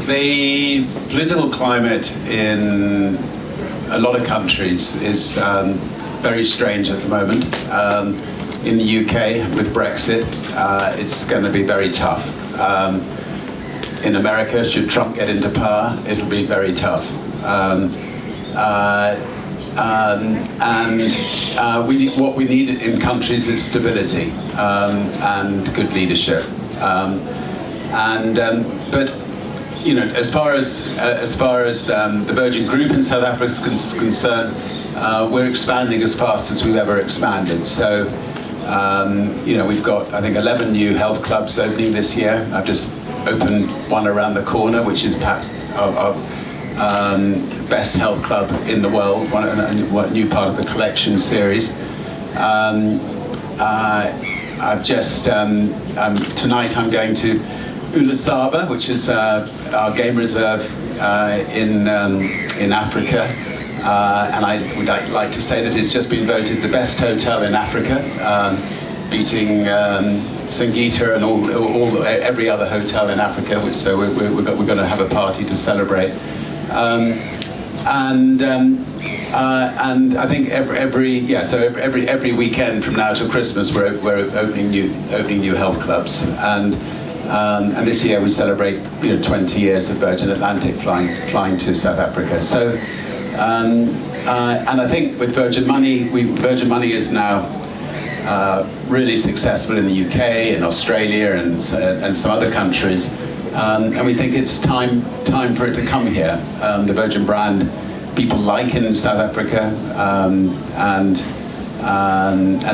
The political climate in a lot of countries is very strange at the moment. In the UK, with Brexit, it's going to be very tough. In America, should Trump get into power, it'll be very tough. What we need in countries is stability and good leadership. But you know, as far as the Virgin Group in South Africa is concerned, we're expanding as fast as we've ever expanded. So, you know, we've got, I think, 11 new health clubs opening this year. I've just opened one around the corner, which is perhaps our best health club in the world, one new part of the collection series. I've just, tonight I'm going to Ulusaba, which is our game reserve in Africa, and I would like to say that it's just been voted the best hotel in Africa, beating Singita and every other hotel in Africa. So we're going to have a party to celebrate, and I think every weekend from now till Christmas we're opening new health clubs. And this year we celebrate 20 years of Virgin Atlantic flying to South Africa. So, and I think with Virgin Money is now really successful in the UK, in Australia, and some other countries. And we think it's time for it to come here. The Virgin brand people like in South Africa, and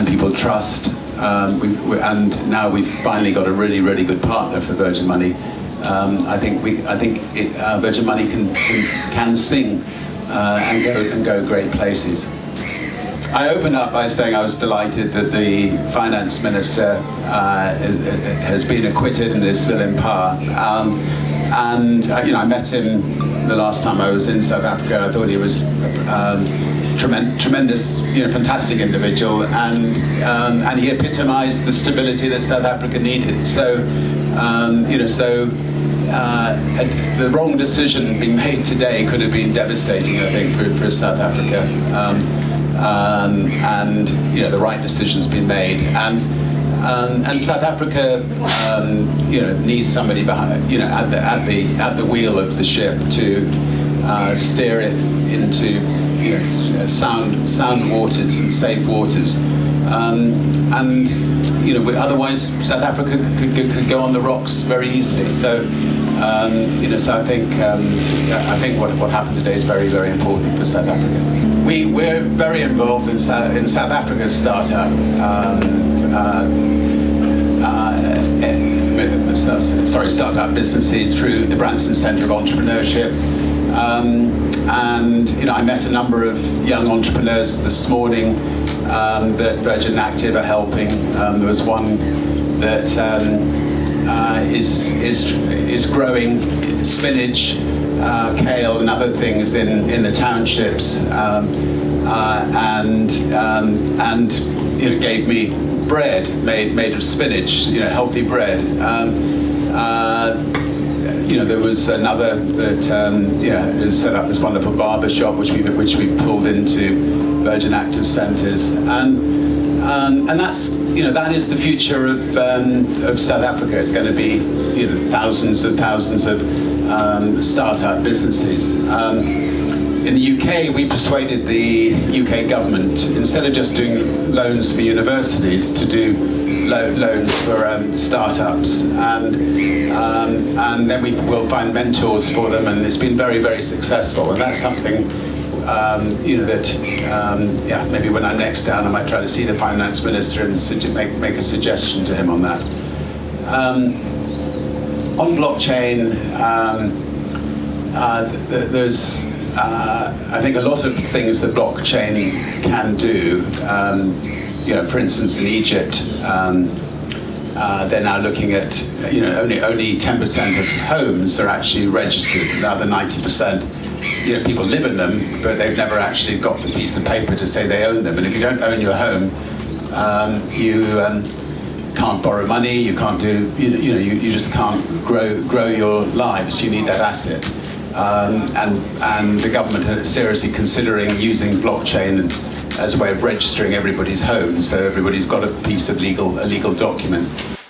people trust. And now we've finally got a really good partner for Virgin Money. I think Virgin Money can sing and go great places. I opened up by saying I was delighted that the finance minister has been acquitted and is still in power. I met him the last time I was in South Africa. I thought he was tremendous, fantastic individual, and he epitomised the stability that South Africa needed. So, the wrong decision being made today could have been devastating, I think, for South Africa. And the right decision's been made, and South Africa, needs somebody behind, at the wheel of the ship to steer it into sound waters and safe waters, otherwise South Africa could go on the rocks very easily. So, so I think what happened today is very important for South Africa. We're very involved in South Africa's startup. Startup businesses through the Branson Centre of Entrepreneurship. I met a number of young entrepreneurs this morning that Virgin Active are helping. There was one that is growing spinach, kale, and other things in the townships, and gave me bread made of spinach, healthy bread. There was another that set up this wonderful barber shop, which we pulled into Virgin Active centres, and that's that is the future of South Africa. It's going to be thousands of startup businesses. In the UK, we persuaded the UK government, instead of just doing loans for universities, to do loans for startups, and then we will find mentors for them, and it's been very successful. And that's something maybe when I'm next down, I might try to see the finance minister and make a suggestion to him on that. On blockchain, there's I think a lot of things that blockchain can do. For instance, in Egypt, they're now looking at only 10% of homes are actually registered. The other 90%, people live in them, but they've never actually got the piece of paper to say they own them. And if you don't own your home, can't borrow money, you can't do, you just can't grow your lives. You need that asset. And the government is seriously considering using blockchain as a way of registering everybody's home, so everybody's got a legal document.